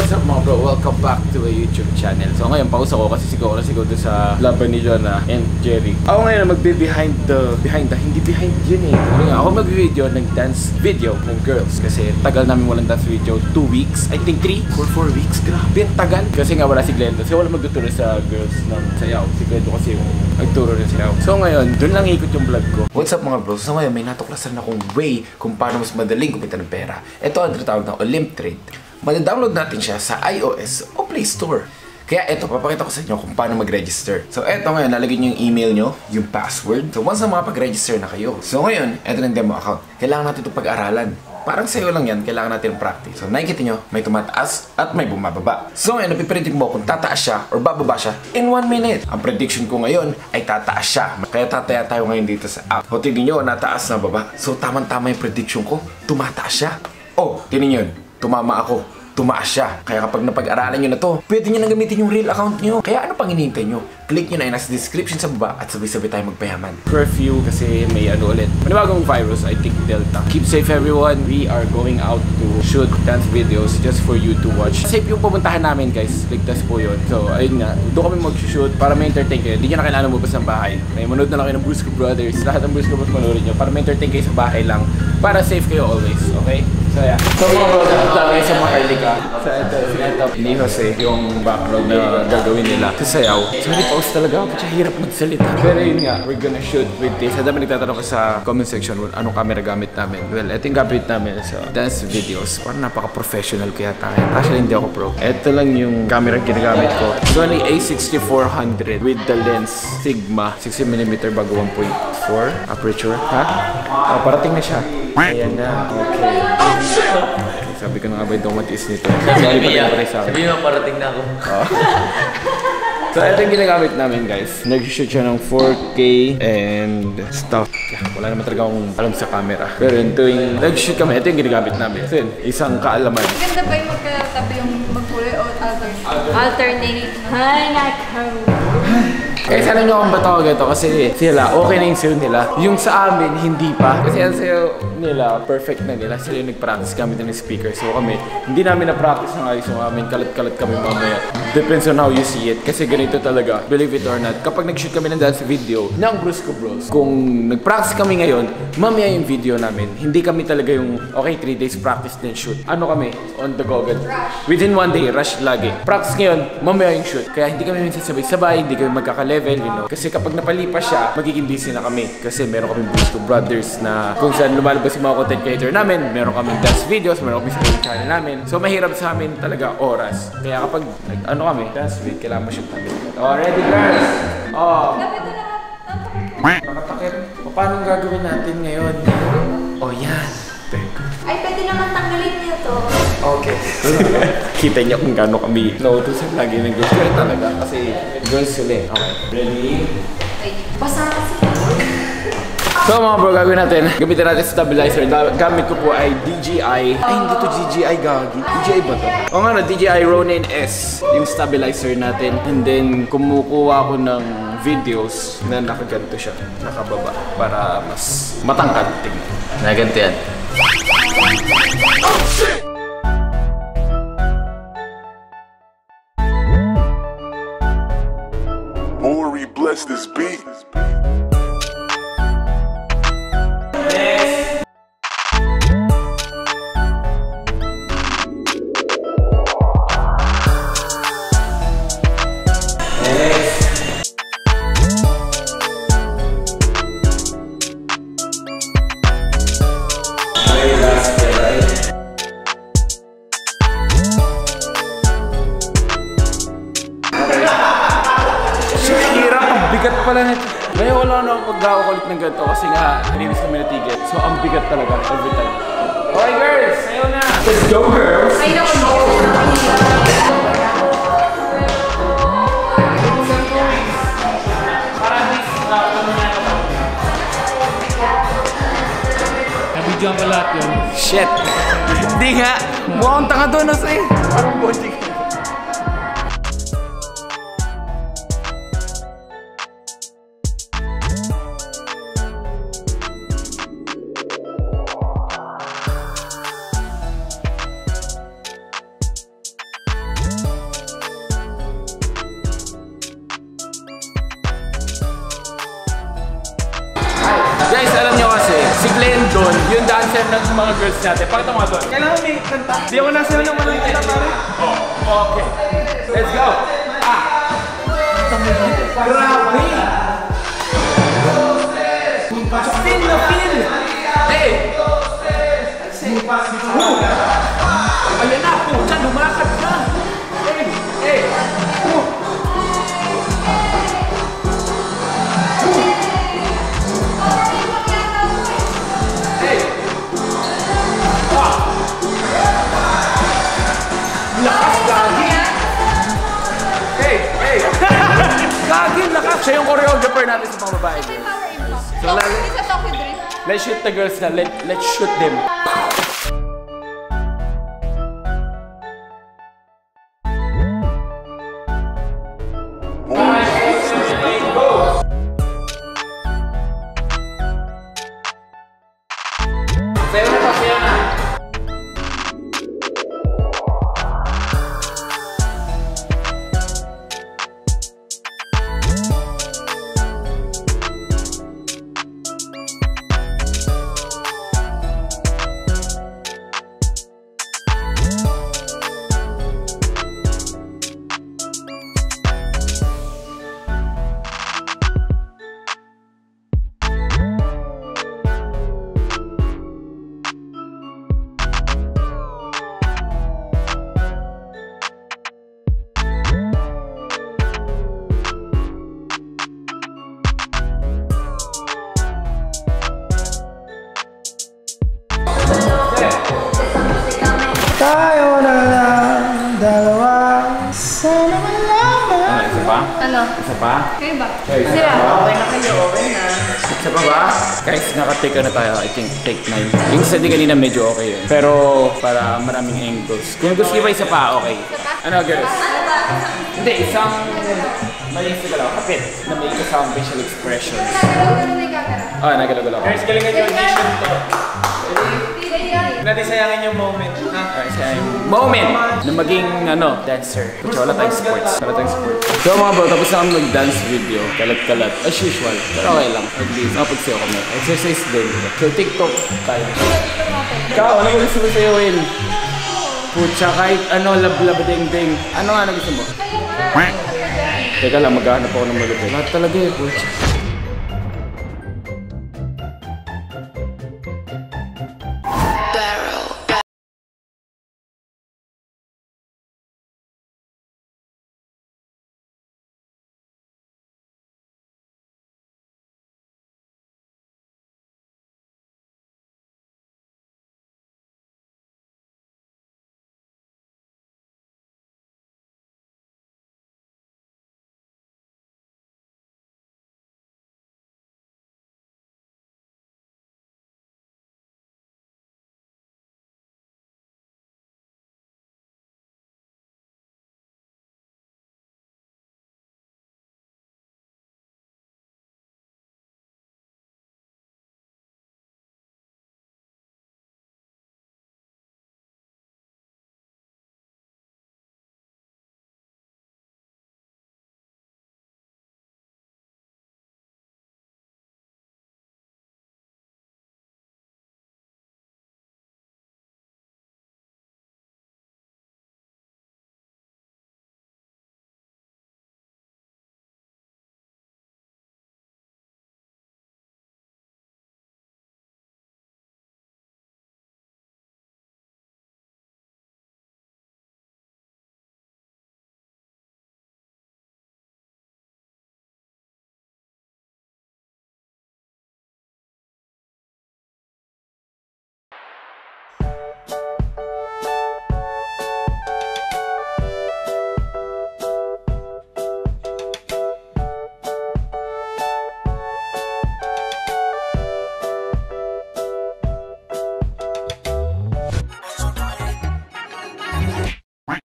What's up mga bro? Welcome back to a YouTube channel. So ngayon, pause ako kasi sigaw doon sa laban ni Jonah and Jerry. Ako ngayon magbe-behind the, hindi behind yun eh. Ako mag-video ng dance video ng girls. Kasi tagal namin walang dance video, 2 weeks, I think 3 or 4 weeks. Grabe, tagal. Kasi nga wala si Glendo. Kasi wala magtuturo sa girls ng sayaw. Si Glendo kasi yung nagturo ng sayaw. So ngayon, dun lang ikot yung vlog ko. What's up mga bro? So ngayon, may natuklasan akong way kung paano mas madaling kumita ng pera. Ito ang tinatawag na Olymp Trade. Madadownload natin siya sa iOS o Play Store. Kaya eto, papakita ko sa inyo kung paano mag-register. So eto ngayon, lalagyan nyo yung email nyo, yung password. So once na makapag-register na kayo. So ngayon, eto ng demo account. Kailangan natin ito pag-aralan. Parang sa'yo lang yan, kailangan natin practice. So nakikita nyo, may tumataas at may bumababa. So ngayon, napipredict mo kung tataas siya or bababa siya in 1 minute. Ang prediction ko ngayon ay tataas siya. Kaya tataya tayo ngayon dito sa app. O tingin nyo, nataas na baba. So tamang-tama yung prediction ko, tumataas siya. Oh, tingin nyo, tumama ako. Tumaas siya. Kaya kapag napag-aralan nyo na to, pwede nyo nang gamitin yung real account nyo. Kaya ano pang hinihintay nyo? Click nyo na yung nasa description sa baba at sabay-sabay tayo magpayaman. Curfew kasi may ano ulit. Manibagong virus, I think Delta. Keep safe everyone. We are going out to shoot dance videos just for you to watch. Safe yung pupuntahan namin guys. Ligtas po yun. So ayun nga, doon kami mag-shoot para ma-entertain kayo. Hindi nyo na kailangan lumabas ng bahay. May manood na lang kayo ng Brusco Brothers. Lahat ng Brusco Brothers manood nyo para ma-entertain kayo sa bahay lang. Para safe kayo always. Okay? So yeah. So mga bro, tayo sa Maharlika. So ito, ni Jose yung background na gagawin nila sa sayaw. So hindi pause talaga ako. Hirap magsalita. Pero yun nga, we're gonna shoot with this. At dami nagtatanong ko sa comment section anong camera gamit namin. Well, ito yung gamit namin sa dance videos. Parang napaka-professional kaya tayo. Actually hindi ako pro. Ito lang yung camera ginagamit ko. Sony A6400 with the lens Sigma 60mm bago 1.4 aperture. Ha? Oh, parating na siya. Ayan na. Okay. Sabi ko na nga ba itong matiis nito. Sabi mo, parating na ako. So ito yung ginagamit namin guys. Nag-shoot siya ng 4K and stuff. Wala naman talaga akong alam sa camera. Pero ito yung nag-shoot kami. Ito yung ginagamit namin. So yun, isang kaalaman. Maganda ba yung magkatabi yung magkulay o alternate? Ay, nakaw. Kaya sana nyo akong batawag ito kasi sila, okay na yung sayo nila. Yung sa amin, hindi pa. Kasi ang sayo nila, perfect na nila. Sila yung nag-practice gamit ng speaker. So kami, hindi namin na-practice ng ayos yung amin. Kalat-kalat kami mamaya. Depends on how you see it. Kasi ganito talaga, believe it or not. Kapag nag-shoot kami ng dance video ng Brusco Bros, kung nag-practice kami ngayon, mamaya yung video namin. Hindi kami talaga yung, okay, 3 days practice then shoot. Ano kami? On the go. Within 1 day, rush lagi. Practice ngayon, mamaya yung shoot. Kaya hindi kami minsan sabay-sabay, hindi kami magkakalevel. You know? Kasi kapag napalipas siya, magiging busy na kami. Kasi meron kami Brusco Brothers na kung saan lumalabas yung mga content creator namin, meron kami dance videos, meron kami sa channel namin. So mahirap sa amin talaga oras. Kaya kapag ano kami, dance video, kailangan mo shoot namin. Oh, ready girls? Oh. Nakatakip. Paano gagawin natin ngayon? Oh, yan. Ay, pwede naman tanggalin niyo to. Okay. Kita niyo kung gaano kami nautusan lagi ng girls. Kaya talaga kasi girls sila eh. Okay. Ready? Ay, basa kasi. So mga bro, gagawin natin. Gamitin natin stabilizer. Gamit ko po ay DJI. Ay, hindi to DJI gagi. DJI ba to? O nga na, DJI Ronin S. Yung stabilizer natin. And then, kumukuha ko ng videos na nakaganto siya. Nakababa. Para mas matangkad. Tingnan. Nakaganto yan. Oh shit! Maury bless this beat. Bigat pala nito. May wala na akong paggawa kulit ng ganito kasi nga nilinis kami na ticket. So ang bigat talaga every time. Okay girls, sayo na! Let's go girls! Ay, naku, Nabidyoan pa lahat yun. Shit! Hindi nga! Mukhang tanga doon na sa'yo. Parang body. yung dancer ng mga girls natin. Pakita mo nga doon. Kailangan may kanta. Di ako nasayaw ng walang kanta pare. Oh, okay. Let's go. Grabe! Feel na feel! Hey! Ayan na, pucha, lumakad na! Hey! Hey! Hey! Lakas, gagi! Hey! Hey! Gagi, lakas! Siya yung choreographer natin sa mga babae. So, Sa Tokyo Drift. let's shoot the girls na. Let's shoot them. Sayo na to, sayo na. Tayo na lang, dalawa. Sana malaman. Isa pa? Ano? Isa pa? Kayo ba? Okay, isa Sila. pa? Okay na kayo, okay na. Isa pa ba? Guys, naka-take na tayo. I think take 9. Yung isa di kanina medyo okay yun. Pero para maraming angles. Kung gusto nyo pa isa pa, okay. Ano girls? Hindi, isang malinis na galaw. Kapit na may kasama facial expressions. Nagalaw-galaw. Guys, galingan yung audition to. Ready? Natisayangin yung moment. Ha? Moment na maging dancer. Kasi wala tayong sports. So mga bro, tapos na kami mag-dance video. Kalat-kalat. As usual. Pero okay lang. At least, napagsayo kami. Exercise din. So TikTok tayo. Ikaw, ano gusto mo sa'yo, Will? Putsa, kahit lab-labadeng-deng. Ano nga gusto mo? Teka lang, maghahanap ako ng malupit. Lahat talaga putsa.